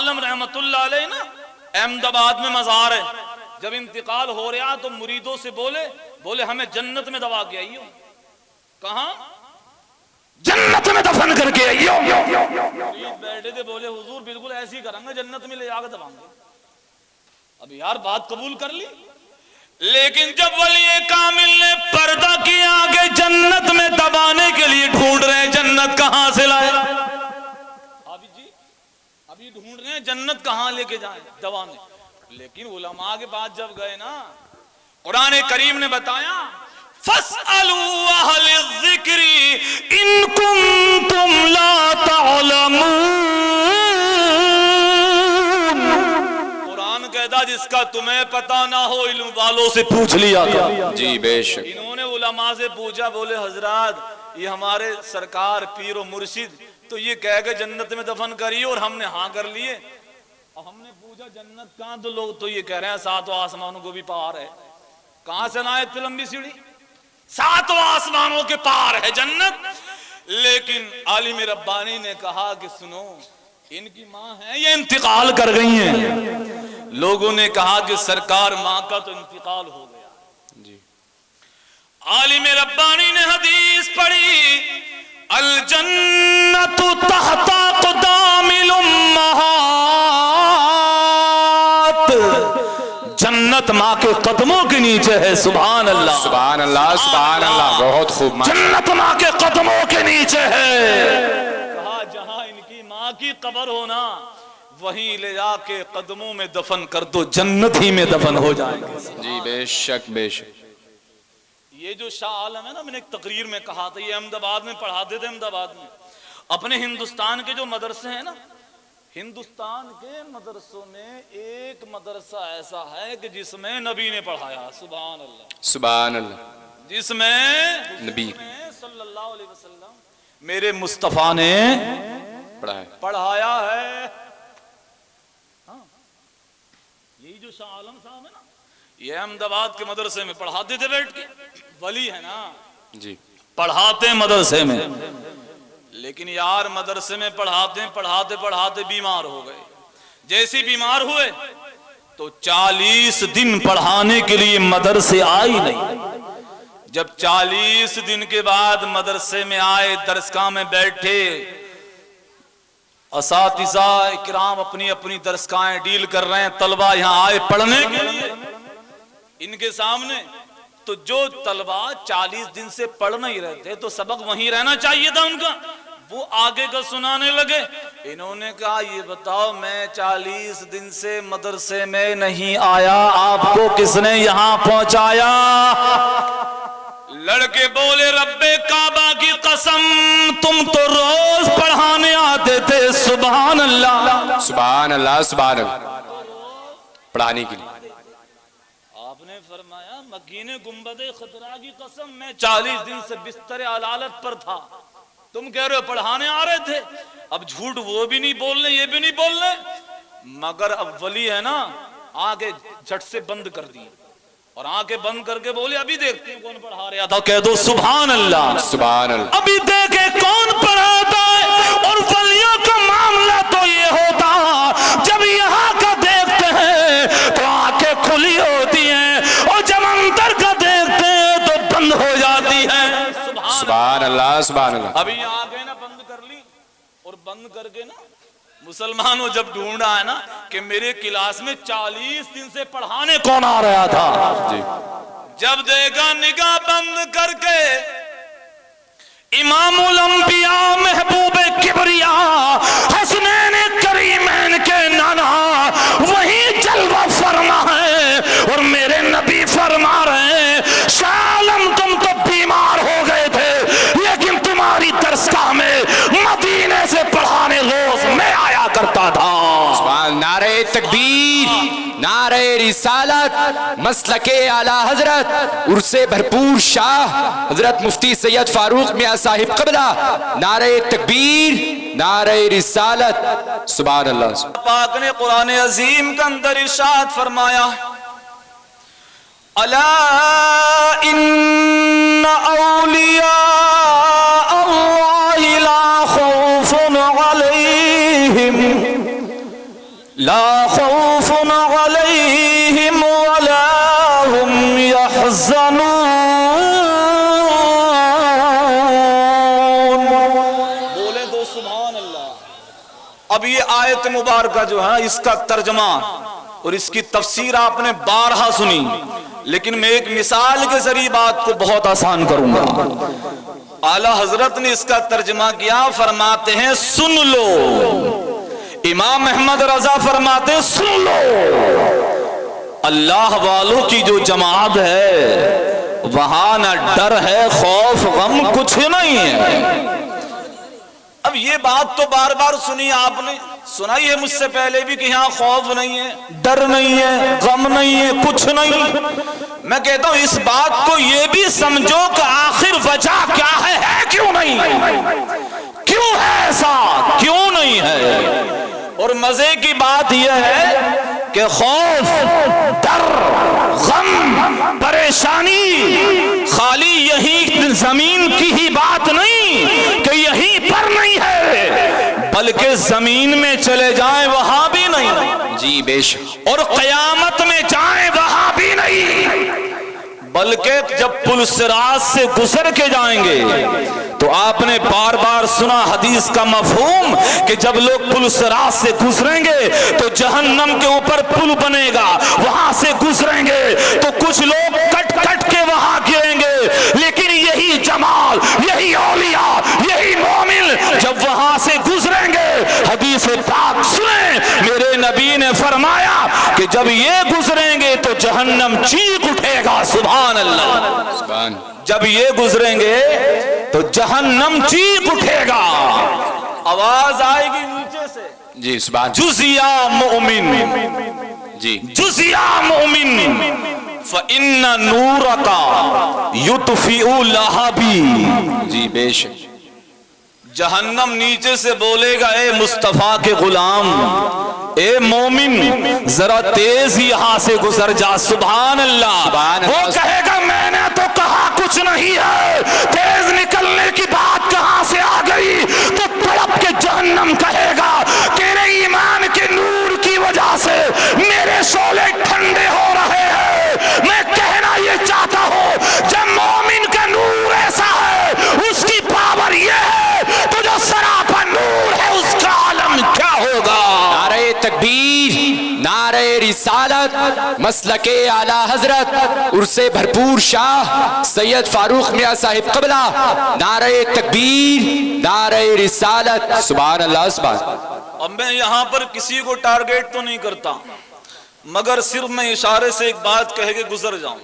عالم رحمت اللہ علیہ نا احمد آباد میں مزار ہے، جب انتقال ہو رہا تو مریدوں سے بولے ہمیں جنت میں دبا کے آئیو. کہاں؟ جنت میں دفن کر کے آئیو. مرید بیٹھے تھے، بولے حضور بالکل ایسی کریں گے، جنت میں لے جا کے دبائیں گے. اب یار بات قبول کر لی، لیکن جب ولی کامل نے پردہ کیا کہ جنت میں دبانے کے لیے ڈھونڈ رہے ہیں، جنت کہاں سے لائے؟ ابھی ڈھونڈ رہے ہیں جنت کہاں لے کے جائیں دبانے. لیکن علماء کے پاس جب گئے نا، قرآن کریم نے بتایا فَاسْأَلُوا أَهْلَ الذِّكْرِ إِن كُنتُمْ لَا تَعْلَمُونَ. قرآن کہتا جس کا تمہیں پتہ نہ ہو علم والوں سے پوچھ لیا. جی بے شک. انہوں نے علماء سے پوچھا، بولے حضرات یہ ہمارے سرکار پیر و مرشد تو یہ کہہ کہ جنت میں دفن کریے اور ہم نے ہاں کر لیے. اور ہم نے پوچھا جنت کہاں، تو لوگ تو یہ کہہ رہے ہیں ساتوں آسمانوں کو بھی پار ہے. کہاں سے نہ اتنی لمبی سیڑھی؟ ساتوں آسمانوں کے پار ہے جنت. لیکن عالم ربانی نے کہا کہ سنو، ان کی ماں ہے یہ انتقال کر گئی ہیں. لوگوں نے کہا کہ سرکار ماں کا تو انتقال ہو گیا. جی. عالم ربانی نے حدیث پڑھی الجنت تحت اقدام الامہات. جنت ماں کے قدموں کے نیچے ہے. سبحان اللہ سبحان اللہ سبحان اللہ. بہت خوب. جنت ماں کے قدموں کے نیچے ہے. کہا جہاں ان کی ماں کی قبر ہونا وہیں لے جا کے قدموں میں دفن کر دو، جنت ہی میں دفن ہو جائیں گے. جی بے شک بے شک. یہ جو شاہ عالم ہے نا، میں نے ایک تقریر میں کہا تھا، یہ احمد آباد میں پڑھاتے تھے. احمد آباد میں اپنے ہندوستان کے جو مدرسے ہیں نا، ہندوستان کے مدرسوں میں ایک مدرسہ ایسا ہے کہ جس میں نبی نے پڑھایا. سبحان اللہ سبحان اللہ. جس میں نبی صلی اللہ علیہ وسلم میرے مصطفیٰ نے پڑھایا ہے. یہی جو شاہ عالم صاحب ہے نا، یہ احمد آباد کے مدرسے میں پڑھاتے تھے بیٹھ کے. ولی ہے نا جی، پڑھاتے ہیں مدرسے میں. لیکن یار مدرسے میں پڑھاتے بیمار ہو گئے. جیسی بیمار ہوئے تو 40 دن پڑھانے کے لیے مدرسے آئی نہیں. جب 40 دن کے بعد مدرسے میں آئے، درسگاہ میں بیٹھے، اساتذہ اکرام اپنی اپنی درسگاہیں ڈیل کر رہے ہیں، طلبہ یہاں آئے پڑھنے کے لیے ان کے سامنے. تو جو طلبہ 40 دن سے پڑھ نہیں رہتے تو سبق وہیں رہنا چاہیے تھا ان کا، وہ آگے کا سنانے لگے. انہوں نے کہا یہ بتاؤ میں 40 دن سے مدرسے میں نہیں آیا، آپ کو کس نے یہاں پہنچایا؟ لڑکے بولے رب کعبہ کی قسم تم تو روز پڑھانے آتے تھے. سبحان اللہ سبحان اللہ سبحان اللہ. پڑھانے کے لیے آپ نے فرمایا مکین گنبد خضرا کی قسم میں 40 دن سے بستر علالت پر تھا، تم کہہ رہے ہو پڑھانے آ رہے تھے. اب جھوٹ وہ بھی نہیں بولنے یہ بھی نہیں بولنے، مگر اب ولی ہے نا آگے جھٹ سے بند کر دی اور آنکھیں بند کر کے بولے ابھی دیکھتے ہیں کون پڑھا رہا تھا. کہہ دو سبحان اللہ سبحان اللہ. ابھی دیکھے کون پڑھاتا ہے. اور ولیوں کا معاملہ تو یہ ہوتا جب یہاں کا دیکھتے ہیں تو آنکھیں کھلی ہوتی ہیں اور جب اندر کا دیکھتے ہیں تو بند ہو جاتی ہے. سبحان اللہ سبحان اللہ. ابھی آنکھیں نا بند کر لی اور بند کر کے نا مسلمانوں جب ڈھونڈا ہے نا کہ میرے کلاس میں 40 دن سے پڑھانے کون آ رہا تھا، جی جب دیکھا نگاہ بند کر کے امام الانبیاء محبوب کبریا حسنین کریمین کے نانا وہی جلوہ فرما ہے اور میرے نبی فرما رہے ہیں شاہ عالم تم تو بیمار ہو گئے تھے لیکن تمہاری درسگاہ میں مدینے سے پڑھانے روز میں آیا کرتا تھا. نعرہ تکبیر، نعرہ رسالت، مسلک اعلیٰ حضرت عرص بھرپور شاہ حضرت مفتی سید فاروق میاں صاحب قبلہ. نعرہ تکبیر، نعرہ رسالت. سبحان اللہ. پاک نے قرآن عظیم کے اندر ارشاد فرمایا الا ان اولیاء اللہ لا خوف علیہم لا خوف علیہم ولا هم يحزنون. بولیں تو سبحان اللہ. اب یہ آیت مبارکہ جو ہے اس کا ترجمہ اور اس کی تفسیر آپ نے بارہا سنی، لیکن میں ایک مثال کے ذریعے بات کو بہت آسان کروں گا. اعلیٰ حضرت نے اس کا ترجمہ کیا، فرماتے ہیں سن لو. امام احمد رضا فرماتے ہیں سن لو، اللہ والوں کی جو جماعت ہے وہاں نہ ڈر ہے، خوف غم کچھ نہیں ہے. اب یہ بات تو بار بار سنی آپ نے، سنائی ہے مجھ سے پہلے بھی کہ یہاں خوف نہیں ہے، ڈر نہیں ہے، غم نہیں ہے، کچھ نہیں. میں کہتا ہوں اس بات کو یہ بھی سمجھو کہ آخر وجہ کیا ہے کیوں نہیں، کیوں ہے ایسا، کیوں نہیں ہے. اور مزے کی بات یہ ہے کہ خوف، ڈر، غم، پریشانی خالی یہی زمین کی ہی بات نہیں کہ یہیں پر نہیں ہے، بلکہ زمین میں چلے جائیں وہاں بھی نہیں. جی بے شک. اور قیامت میں جائیں وہاں بھی نہیں، بلکہ جب پل صراط سے گزر کے جائیں گے تو آپ نے بار بار سنا حدیث کا مفہوم کہ جب لوگ پل صراط سے گزریں گے تو جہنم کے اوپر پل بنے گا، وہاں سے گزریں گے تو کچھ لوگ کٹ کٹ کے وہاں گریں گے، لیکن یہی جمال، یہی اولیاء، یہی مومن جب وہاں سے گزریں گے، حدیث پاک سنیں، میرے نبی نے فرمایا کہ جب یہ گزریں گے تو جہنم چیخ اٹھے گا. سبحان اللہ. سبحان. جب یہ گزریں گے تو جہنم چیخ اٹھے گا، آواز آئے گی نیچے سے. جی سبحان. جزیا مومن، جی جزیا مومن فإن نورک یطفئ لہبی. جی بے شک. جہنم نیچے سے بولے گا اے مصطفیٰ کے غلام، اے مومن ذرا تیز یہاں سے گزر جا. سبحان اللہ. وہ کہے گا میں نے تو کہا کچھ نہیں ہے، تیز نکلنے کی بات کہاں سے آ گئی؟ تو تڑپ کے جہنم کہے گا تیرے ایمان کے نور کی وجہ سے میرے شعلے ٹھنڈے ہو رہے ہیں. میں کہنا یہ چاہتا ہوں جب مومن کا نور ایسا ہے، اس کی پاور یہ ہے، تو جو سراپا نور ہے اس کا عالم کیا ہوگا؟ نعرہ تکبیر، نعرہ رسالت، مسلک اعلیٰ حضرت عرص بھرپور شاہ سید فاروق میاں صاحب قبلہ. نعرہ تکبیر، نعرہ رسالت. سبحان اللہ. سبحان. اب میں یہاں پر کسی کو ٹارگیٹ تو نہیں کرتا، مگر صرف میں اشارے سے ایک بات کہہ کے گزر جاؤں،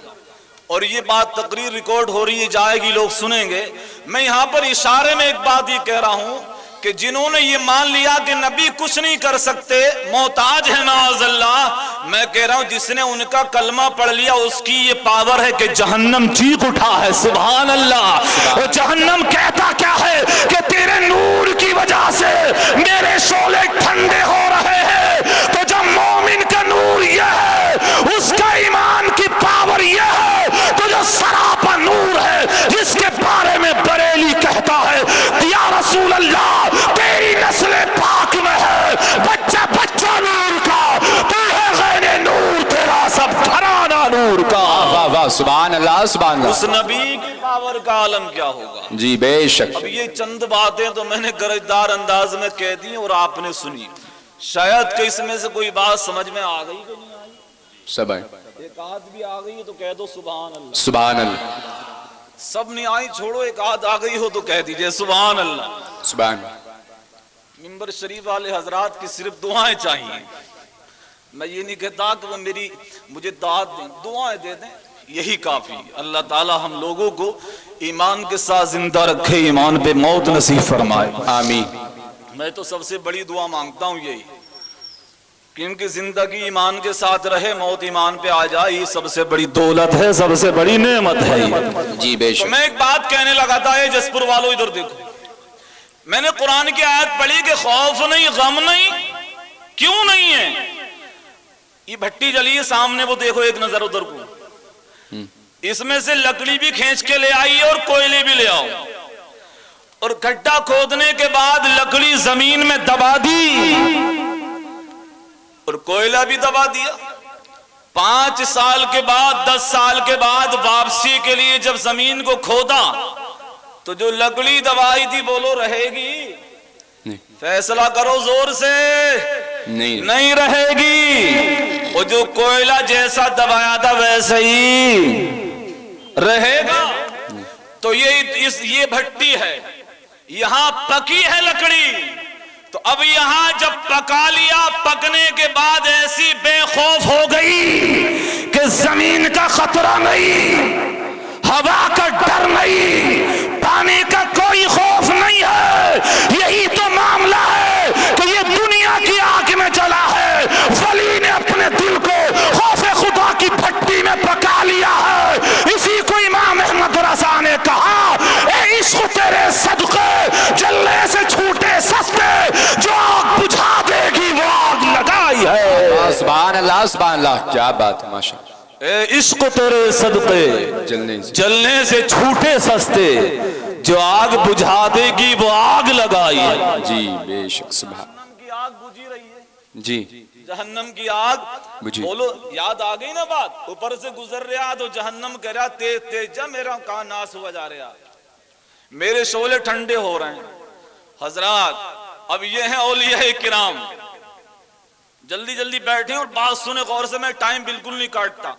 اور یہ بات تقریر ریکارڈ ہو رہی ہے، جائے گی، لوگ سنیں گے. میں یہاں پر اشارے میں ایک بات یہ کہہ رہا ہوں کہ جنہوں نے یہ مان لیا کہ نبی کچھ نہیں کر سکتے، محتاج ہے معاذ اللہ، میں کہہ رہا ہوں جس نے ان کا کلمہ پڑھ لیا اس کی یہ پاور ہے کہ جہنم چیخ اٹھا ہے. سبحان اللہ. اور جہنم کہتا کیا ہے کہ تیرے نور کی وجہ سے میرے شعلے ٹھنڈے ہو رہے ہیں. تو جب مومن کا نور یہ ہے، اس کا ایمان کی پاور یہ ہے، تو جو سراپا نور ہے جس کے بارے میں بریلی کہتا ہے یا رسول اللہ تیری نسل پاک میں ہے، بچہ بچہ نور کا، تو ہے غیر نور، تیرا سب گھرانہ نور کا. واہ واہ. سبحان اللہ. سبحان اللہ. اس نبی کی پاور کا عالم کیا ہوگا؟ جی بے شک. اب یہ چند باتیں تو میں نے گرجدار انداز میں کہہ دی اور آپ نے سنی، شاید کہ اس میں سے کوئی بات سمجھ میں آ گئی کہ نہیں آئی. سب ہے. ایک آدھ بھی آ گئی تو کہہ دو سبحان اللہ. سبحان اللہ. سب نہیں آئی چھوڑو، ایک آدھ آ گئی ہو تو کہہ دیجئے سبحان اللہ. سبحان. منبر شریف والے حضرات کی صرف دعائیں چاہیے. میں یہ نہیں کہتا کہ وہ مجھے دعات دیں، دعائیں دے دیں، یہی کافی. اللہ تعالی ہم لوگوں کو ایمان کے ساتھ زندہ رکھے، ایمان پہ موت نصیب فرمائے. آمین. میں تو سب سے بڑی دعا مانگتا ہوں یہی، کیونکہ زندگی ایمان کے ساتھ رہے، موت ایمان پہ آ جائے، یہ سب سے بڑی دولت ہے، سب سے بڑی نعمت ہے. جی بے شک. میں ایک بات کہنے لگا تھا، اے جسپور والوں ادھر دیکھو، میں نے قرآن کی آیت پڑھی کہ خوف نہیں، غم نہیں. کیوں نہیں ہے؟ یہ بھٹی جلی ہے سامنے، وہ دیکھو ایک نظر ادھر کو، اس میں سے لکڑی بھی کھینچ کے لے آئی اور کوئلے بھی لے آؤ، اور گڈھا کھودنے کے بعد لکڑی زمین میں دبا دی، اور کوئلہ بھی دبا دیا. 5 سال کے بعد 10 سال کے بعد واپسی کے لیے جب زمین کو کھودا تو جو لکڑی دبائی تھی بولو رہے گی؟ فیصلہ کرو زور سے. نہیں رہے گی. اور جو کوئلہ جیسا دبایا تھا ویسے ہی رہے گا. تو یہ بھٹی ہے, یہاں پکی ہے لکڑی. تو اب یہاں جب پکا لیا, پکنے کے بعد ایسی بے خوف ہو گئی کہ زمین کا خطرہ نہیں, ہوا کا ڈر نہیں, پانی کا کوئی خوف نہیں ہے. یہی تو معاملہ ہے کہ یہ دنیا کی آگ میں جلا ہے. ولی نے اپنے دل کو خوف خدا کی بھٹی میں پکا لیا ہے. اسی کو امام احمد رضا نے کہا, اے عشق تیرے صدقے جلنے سے چھوٹے سستے, جو آگ بجھا دے گی وہ آگ لگائی ہے. سبحان اللہ سبحان اللہ, کیا بات ہے ماشاء اللہ. اے عشق تیرے صدقے جلنے سے چھوٹے سستے, جو آگ بجھا دے گی وہ آگ لگائی ہے. جی بے شک. سبحان جہنم کی آگ بجھی رہی ہے. جی جہنم کی آگ بولو, یاد آ گئی نا بات. اوپر سے گزر رہا تو جہنم کہہ رہا تیز تیز جا, میرا کان ناس ہوا جا رہا, میرے شعلے ٹھنڈے ہو رہے ہیں. حضرات اب یہ ہیں اولیاء کرام. جلدی جلدی بیٹھیں اور بات سنیں غور سے, میں ٹائم بالکل نہیں کاٹتا.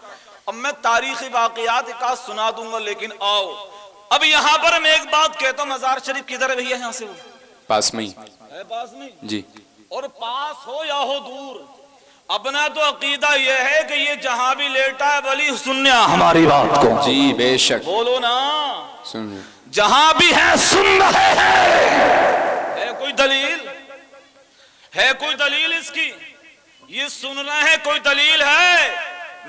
اب میں تاریخی واقعات ایک آدھ سنا دوں گا, لیکن آؤ اب یہاں پر میں ایک بات کہتا ہوں. مزار شریف کدھر ہے بھیا؟ یہاں سے وہ پاس میں ہے, پاس میں. جی. اور پاس ہو یا ہو دور, اپنا تو عقیدہ یہ ہے کہ یہ جہاں بھی لیٹا ہے ولی سننے ہماری بات کو. جی بے شک. بولو نا, سن جہاں بھی ہے سن رہے ہیں. کوئی دلیل ہے؟ کوئی دلیل اس کی؟ یہ سن رہے ہیں, کوئی دلیل ہے؟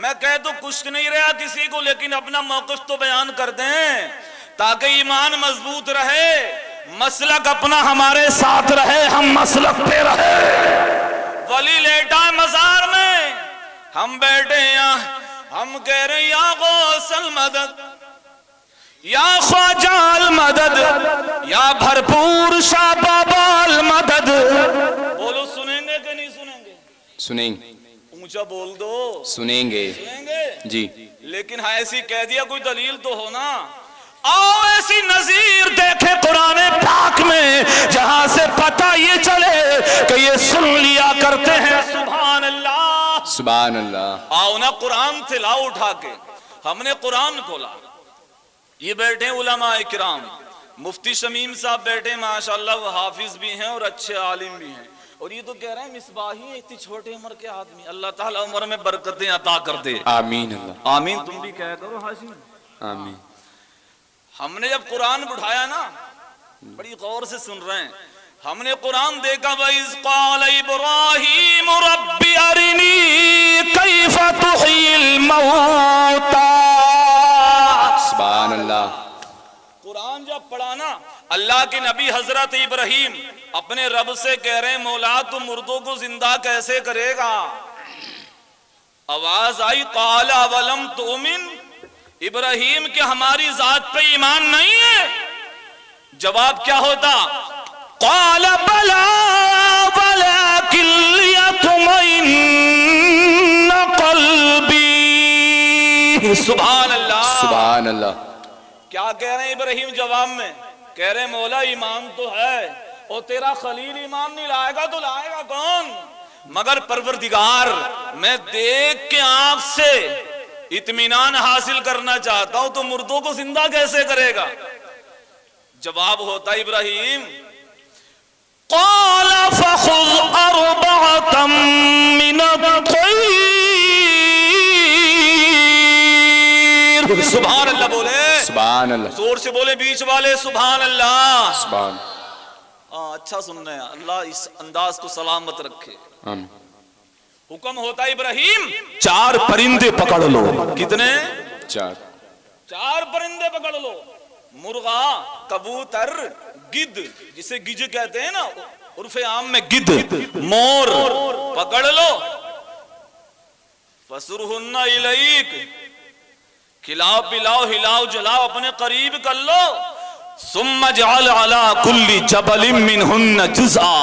میں کہہ تو کچھ نہیں رہا کسی کو, لیکن اپنا موقف تو بیان کر دیں تاکہ ایمان مضبوط رہے, مسلک اپنا ہمارے ساتھ رہے, ہم مسلک پہ رہے. ولی لیٹا ہے مزار میں, ہم بیٹھے ہیں, ہم کہہ رہے ہیں یا غوث المدد, یا خواجہ المدد, یا بھرپور شاہ بابا المدد. بولو سنیں گے کہ نہیں سنیں گے؟ سنیں گے. اونچا بول دو. سنیں گے. سنیں گے جی. لیکن ہاں ایسی کہہ دیا, کوئی دلیل تو ہونا. آؤ ایسی نظیر دیکھیں قرآن پاک میں جہاں سے پتہ یہ چلے کہ یہ سن لیا کرتے ہیں. سبحان اللہ سبحان اللہ. آؤ نا قرآن تلاؤ اٹھا کے. ہم نے قرآن کھولا, یہ بیٹھے علماء کرام, مفتی شمیم صاحب بیٹھے ماشاءاللہ, وہ حافظ بھی ہیں اور اچھے عالم بھی ہیں. اور یہ تو کہہ رہے ہیں مصباحی اتنی چھوٹے عمر کے آدمی, اللہ تعالیٰ عمر میں برکتیں عطا کر دے. آمین اللہ. آمین. تم بھی کہہ کرو ہاشم. آمین. ہم نے جب قرآن اٹھایا نا, بڑی غور سے سن رہے ہیں, ہم نے قرآن دیکھا, وَإِذْ قَالَ إِبْرَاهِيمُ رَبِّ أَرِنِي كَيْفَ تُحْيِي الْمَوْتَى. سبحان اللہ. قرآن جب پڑھانا, اللہ کے نبی حضرت ابراہیم اپنے رب سے کہہ رہے ہیں مولا تو مردوں کو زندہ کیسے کرے گا؟ آواز آئی قال اولم تؤمن, ابراہیم کہ ہماری ذات پہ ایمان نہیں ہے؟ جواب کیا ہوتا؟ قال بلا ولکن لیطمئن قلبی. سبحان اللہ سبحان اللہ. کیا کہہ رہے ہیں ابراہیم جواب میں؟ کہہ رہے ہیں مولا ایمان تو ہے, اور تیرا خلیل ایمان نہیں لائے گا تو لائے گا کون؟ مگر پروردگار میں دیکھ کے آنکھ سے اطمینان حاصل کرنا چاہتا ہوں, تو مردوں کو زندہ کیسے کرے گا؟ جواب ہوتا ابراہیم قال فخذ اربعة من الطير. سبحان اللہ بولے, سبحان اللہ. زور سے بولے بیچ والے, سبحان اللہ. سبحان. اچھا سن رہے ہیں, اللہ اس انداز کو سلامت رکھے. آمین. حکم ہوتا ابراہیم 4 پرندے پکڑ لو. کتنے؟ 4. 4 پرندے پکڑ لو, مرغا, کبوتر, گدھ جسے گج کہتے ہیں نا عرف عام میں, گدھ, مور پکڑ لو. فسرہن الیک, کھلاؤ پلاؤ ہلاؤ جلاؤ اپنے قریب کر لو. ثم اجعل علی کل جبل منہن جزءا,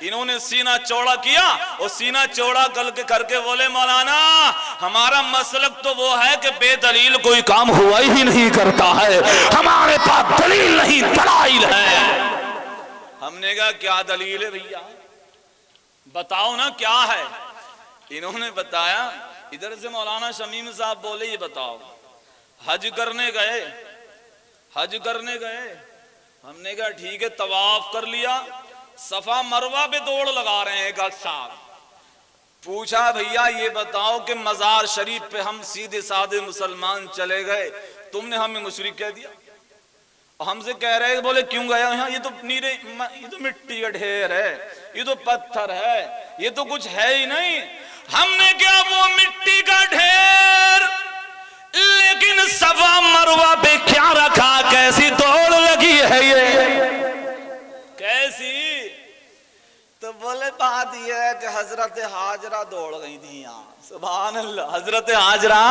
انہوں نے سینہ چوڑا کیا اور سینہ چوڑا کر کے بولے مولانا ہمارا مسلک تو وہ ہے کہ بے دلیل کوئی کام ہوا ہی نہیں کرتا ہے، ہمارے پاس دلیل نہیں دلائل ہے۔ ہم نے کہا کیا دلیل ہے بھیا، بتاؤ نا کیا ہے۔ انہوں نے بتایا، ادھر سے مولانا شمیم صاحب بولے یہ بتاؤ حج کرنے گئے، ہم نے کہا ٹھیک ہے، طواف کر لیا، صفا مروہ پہ دوڑ لگا رہے ہیں ایک صاحب، پوچھا بھیا یہ بتاؤ کہ مزار شریف پہ ہم سیدھے سادے مسلمان چلے گئے، تم نے ہمیں مشرک کہہ دیا، ہم سے کہہ رہے بولے کیوں گیا یہاں، یہ تو مٹی کا ڈھیر ہے، یہ تو پتھر ہے، یہ تو کچھ ہے ہی نہیں۔ ہم نے کیا وہ مٹی کا ڈھیر، لیکن صفا مروہ پہ کیا رکھا، کیسی دوڑ لگی ہے یہ، کیسی؟ تو بولے بات یہ ہے کہ حضرت حاجرہ دوڑ گئی تھی یہاں، سبحان اللہ، حضرت حاجرہ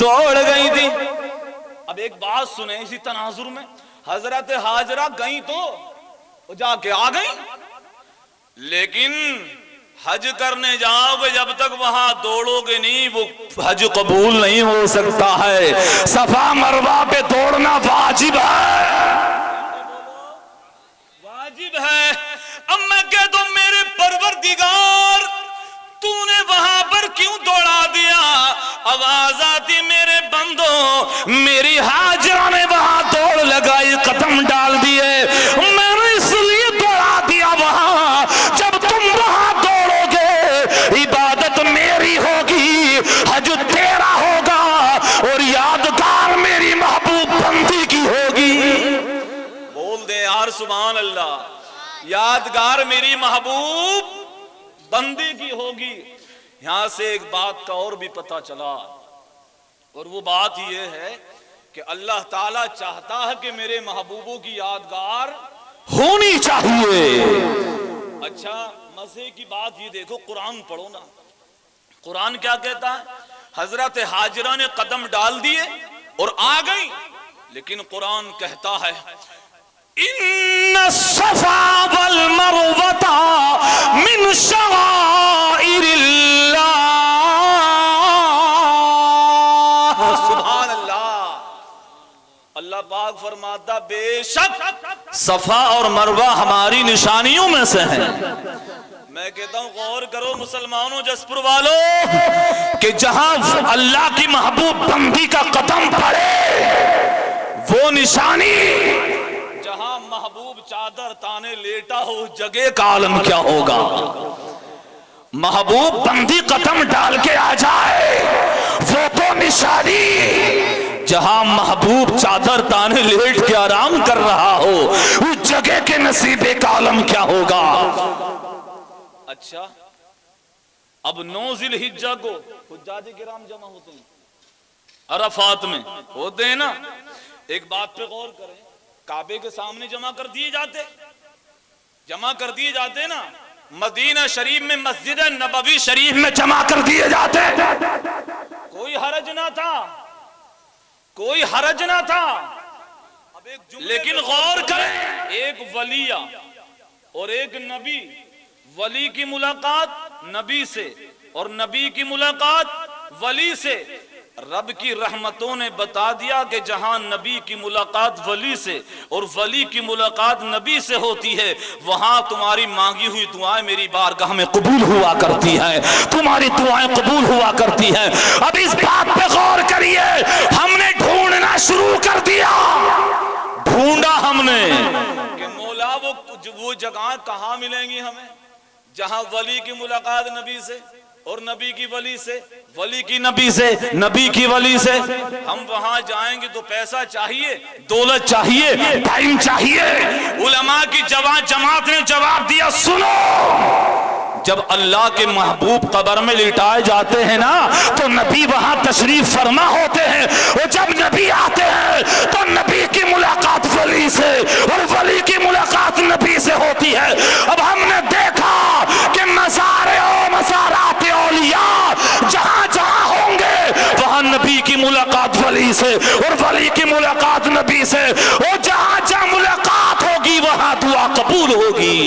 دوڑ گئی تھی۔ اب ایک بات سنیں اسی تناظر میں، حضرت حاجرہ گئی تو جا کے آ گئی، لیکن حج کرنے جاؤ گے جب تک وہاں دوڑو گے نہیں وہ حج قبول نہیں ہو سکتا ہے۔ صفا مروہ پہ دوڑنا واجب ہے۔ اب میں کہتا ہوں میرے پروردگار تو نے وہاں پر کیوں دوڑا دیا؟ آواز آتی میرے بندوں میری حاجرہ نے وہاں دوڑ لگائی، قدم ڈال دیے، میں نے اس لیے دوڑا دیا وہاں، جب تم وہاں دوڑو گے عبادت میری ہوگی، حج تیرا ہوگا، اور یادگار میری محبوب بندی کی ہوگی۔ بول دے یار سبحان اللہ، یادگار میری محبوب بندی کی ہوگی۔ یہاں سے ایک بات کا اور بھی پتہ چلا، اور وہ بات یہ ہے کہ اللہ تعالیٰ چاہتا ہے کہ میرے محبوبوں کی یادگار ہونی چاہیے۔ اچھا مزے کی بات یہ دیکھو، قرآن پڑھو نا، قرآن کیا کہتا ہے؟ حضرت حاجرہ نے قدم ڈال دیے اور آ گئی، لیکن قرآن کہتا ہے ان الصفا والمروة من شعائر اللہ، سبحان اللہ۔ اللہ پاک فرماتا بے شک صفا اور مروہ ہماری نشانیوں میں سے ہیں۔ میں کہتا ہوں غور کرو مسلمانوں جسپور والوں کہ جہاں اللہ کی محبوب بندی کا قدم پڑے وہ نشانی، جہاں محبوب چادر تانے لیٹا ہو اس جگہ کا عالم کیا ہوگا؟ محبوب بندی قدم ڈال کے آ جائے وہ تو نشانی، جہاں محبوب چادر تانے لیٹ کے آرام کر رہا ہو اس جگہ کے نصیبے کا عالم کیا ہوگا؟ اچھا اب 9 ذی الحجہ کو حجاج کرام جمع ہوتے ہیں، عرفات میں ہوتے ہیں نا، ایک بات پہ غور کریں، کعبے کے سامنے جمع کر دیے جاتے نا، مدینہ شریف میں مسجد نبوی شریف میں جمع کر دیے جاتے، کوئی حرج نہ تھا، لیکن غور کریں ایک ولیہ اور ایک نبی، ولی کی ملاقات نبی سے اور نبی کی ملاقات ولی سے، رب کی رحمتوں نے بتا دیا کہ جہاں نبی کی ملاقات ولی سے اور ولی کی ملاقات نبی سے ہوتی ہے وہاں تمہاری مانگی ہوئی دعائیں میری بارگاہ میں قبول ہوا کرتی ہیں، تمہاری دعائیں قبول ہوا کرتی ہیں۔ اب اس بات پہ غور کریے، ہم نے ڈھونڈنا شروع کر دیا، ڈھونڈا ہم نے کہ مولا وہ جگہ کہاں ملیں گی ہمیں جہاں ولی کی ملاقات نبی سے اور نبی کی ولی سے، ولی کی نبی سے، نبی کی ولی سے، ہم وہاں جائیں گے تو پیسہ چاہیے، دولت چاہیے، ٹائم چاہیے۔ علماء کی جماعت نے جواب دیا سنو، جب اللہ کے محبوب قبر میں لٹائے جاتے ہیں نا تو نبی وہاں تشریف فرما ہوتے ہیں، اور جب نبی آتے ہیں تو نبی کی ملاقات ولی سے اور ولی کی ملاقات نبی سے ہوتی ہے۔ اب ہم نے دیکھا کہ مزارات اولیاء جہاں جہاں ہوں گے وہاں نبی کی ملاقات ولی سے اور ولی کی ملاقات نبی سے، اور جہاں جہاں ملاقات ہوگی وہاں دعا قبول ہوگی۔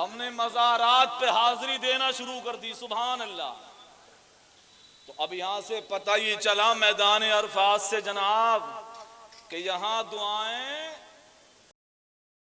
ہم نے مزارات پہ حاضری دینا شروع کر دی. سبحان اللہ. تو اب یہاں سے پتہ یہ چلا میدان عرفات سے جناب کہ یہاں دعائیں